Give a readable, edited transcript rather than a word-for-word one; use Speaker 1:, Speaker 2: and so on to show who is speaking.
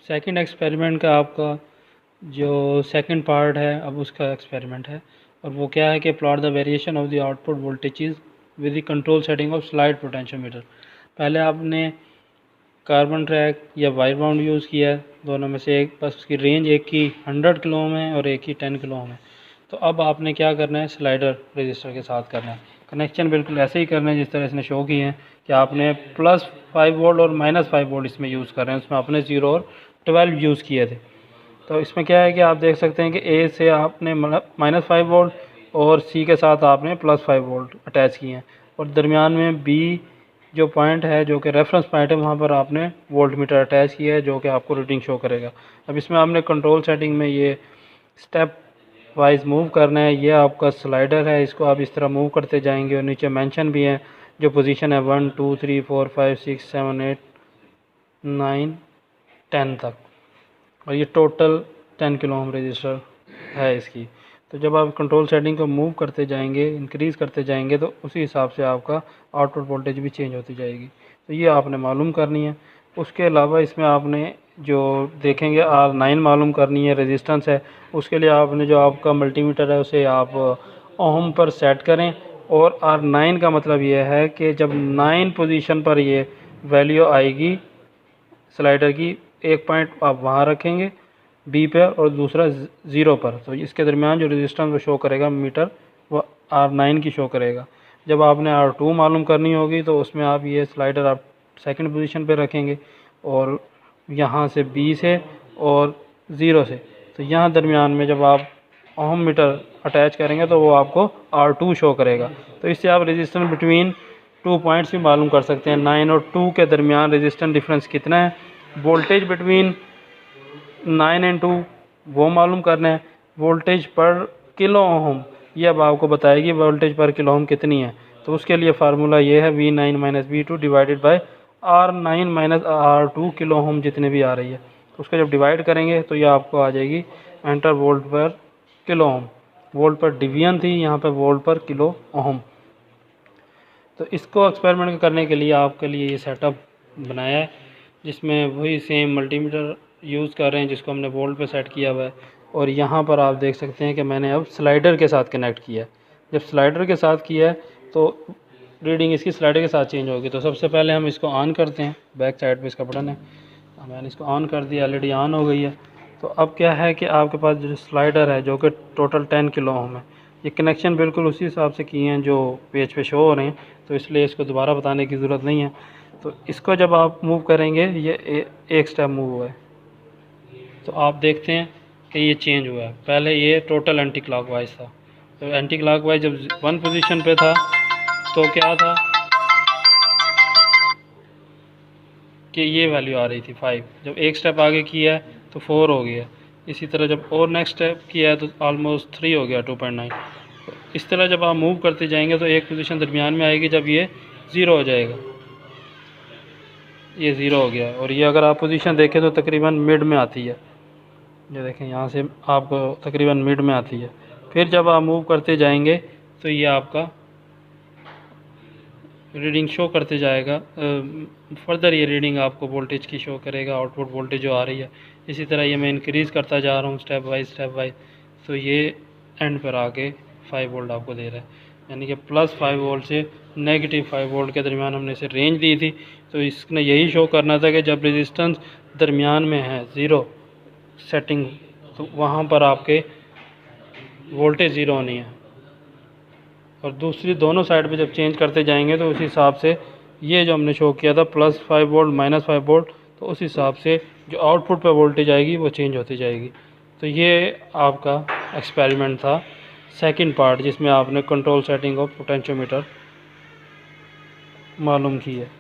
Speaker 1: Second experiment का आपका जो सेकंड पार्ट है अब उसका एक्सपेरिमेंट है, और वो क्या है कि plot the variation of the output voltages with the control setting of slide potentiometer. पहले आपने कार्बन ट्रैक या वायर बाउंड यूज़ किया है, दोनों में से एक, बस उसकी रेंज एक की 100 किलो ओम है और एक की 10 किलो ओम है। तो अब आपने क्या करना है, स्लाइडर रजिस्टर के साथ करना है। कनेक्शन बिल्कुल ऐसे ही करना है जिस तरह इसने शो किए हैं कि आपने +5 वोल्ट और -5 वोल्ट इसमें यूज़ कर रहे हैं। उसमें आपने 0 और 12 यूज़ किए थे। तो इसमें क्या है कि आप देख सकते हैं कि ए से आपने मतलब -5 वोल्ट और सी के साथ आपने +5 वोल्ट अटैच किए हैं, और दरमियान में बी जो पॉइंट है जो कि रेफरेंस पॉइंट है वहाँ पर आपने वोल्ट मीटर अटैच किया है जो कि आपको रीडिंग शो करेगा। अब इसमें आपने कंट्रोल सेटिंग में ये स्टेप वाइज मूव करना है। ये आपका स्लाइडर है, इसको आप इस तरह मूव करते जाएंगे, और नीचे मेंशन भी है जो पोजीशन है 1 2 3 4 5 6 7 8 9 10 तक, और ये टोटल 10 किलो ओम रजिस्टर है इसकी। तो जब आप कंट्रोल सेटिंग को मूव करते जाएंगे, इंक्रीज़ करते जाएंगे, तो उसी हिसाब से आपका आउटपुट वोल्टेज भी चेंज होती जाएगी। तो ये आपने मालूम करनी है। उसके अलावा इसमें आपने जो देखेंगे R9 मालूम करनी है, रेजिस्टेंस है। उसके लिए आपने जो आपका मल्टीमीटर है उसे आप ओम पर सेट करें, और R9 का मतलब ये है कि जब 9 पोजीशन पर ये वैल्यू आएगी स्लाइडर की, एक पॉइंट आप वहाँ रखेंगे बी पर और दूसरा 0 पर, तो इसके दरमियान जो रेजिस्टेंस वो शो करेगा मीटर वो R9 की शो करेगा। जब आपने R2 मालूम करनी होगी तो उसमें आप ये स्लाइडर आप सेकंड पोजीशन पे रखेंगे, और यहाँ से बी से और 0 से, तो यहाँ दरमियान में जब आप ओम मीटर अटैच करेंगे तो वो आपको R2 शो करेगा। तो इससे आप रेजिस्टेंस बिटवीन 2 पॉइंट्स भी मालूम कर सकते हैं। 9 और 2 के दरमियान रेजिस्टेंस डिफरेंस कितना है, वोल्टेज बिटवीन 9 एंड 2 वो मालूम करना है। वोल्टेज पर किलो ओम ये अब आपको बताएगी वोल्टेज पर किलो ओम कितनी है। तो उसके लिए फार्मूला ये है V9 - V2 divided by R9 - R2 kilo ohm जितने भी आ रही है। तो उसको जब डिवाइड करेंगे तो ये आपको आ जाएगी एंटर वोल्ट पर किलो ओम। वोल्ट पर डिवीजन थी, यहाँ पर वोल्ट पर किलो ओम। तो इसको एक्सपेरिमेंट करने के लिए आपके लिए ये सेटअप बनाया है, जिसमें वही सेम मल्टीमीटर यूज़ कर रहे हैं जिसको हमने वोल्ट पे सेट किया हुआ है। और यहाँ पर आप देख सकते हैं कि मैंने अब स्लाइडर के साथ कनेक्ट किया है। जब स्लाइडर के साथ किया है तो रीडिंग इसकी स्लाइडर के साथ चेंज होगी। तो सबसे पहले हम इसको ऑन करते हैं, बैक साइड पे इसका बटन है, मैंने इसको ऑन कर दिया, एलईडी ऑन हो गई है। तो अब क्या है कि आपके पास जो स्लाइडर है जो कि टोटल 10 किलो ओम है, ये कनेक्शन बिल्कुल उसी हिसाब से किए हैं जो पेज पे शो हो रहे हैं, तो इसलिए इसको दोबारा बताने की ज़रूरत नहीं है। तो इसको जब आप मूव करेंगे ये एक स्टेप मूव हुआ है, तो आप देखते हैं कि ये चेंज हुआ है। पहले ये टोटल एंटी क्लॉकवाइज था, तो एंटी क्लॉकवाइज जब 1 पोजीशन पे था तो क्या था कि ये वैल्यू आ रही थी 5। जब एक स्टेप आगे किया है तो 4 हो गया। इसी तरह जब और नेक्स्ट स्टेप किया है तो ऑलमोस्ट 3 हो गया, 2.9। तो इस तरह जब आप मूव करते जाएंगे तो एक पोजीशन दरमियान में आएगी, जब ये 0 हो जाएगा, ये 0 हो गया। और ये अगर आप पोजीशन देखें तो तकरीबन मिड में आती है, ये देखें यहाँ से आपको तकरीबन मिड में आती है। फिर जब आप मूव करते जाएंगे तो ये आपका रीडिंग शो करते जाएगा। फर्दर ये रीडिंग आपको वोल्टेज की शो करेगा, आउटपुट वोल्टेज जो आ रही है। इसी तरह ये मैं इंक्रीज़ करता जा रहा हूँ स्टेप वाइज, तो ये एंड पर आके 5 वोल्ट आपको दे रहा है, यानी कि +5 वोल्ट से -5 वोल्ट के दरमियान हमने इसे रेंज दी थी। तो इसने यही शो करना था कि जब रेजिस्टेंस दरमियान में है 0 सेटिंग, तो वहाँ पर आपके वोल्टेज 0 होनी है। और दूसरी दोनों साइड पे जब चेंज करते जाएंगे तो उसी हिसाब से ये जो हमने शो किया था +5 वोल्ट -5 वोल्ट, तो उस हिसाब से जो आउटपुट पे वोल्टेज आएगी वो चेंज होती जाएगी। तो ये आपका एक्सपेरिमेंट था सेकंड पार्ट, जिसमें आपने कंट्रोल सेटिंग ऑफ पोटेंशियोमीटर मालूम की है।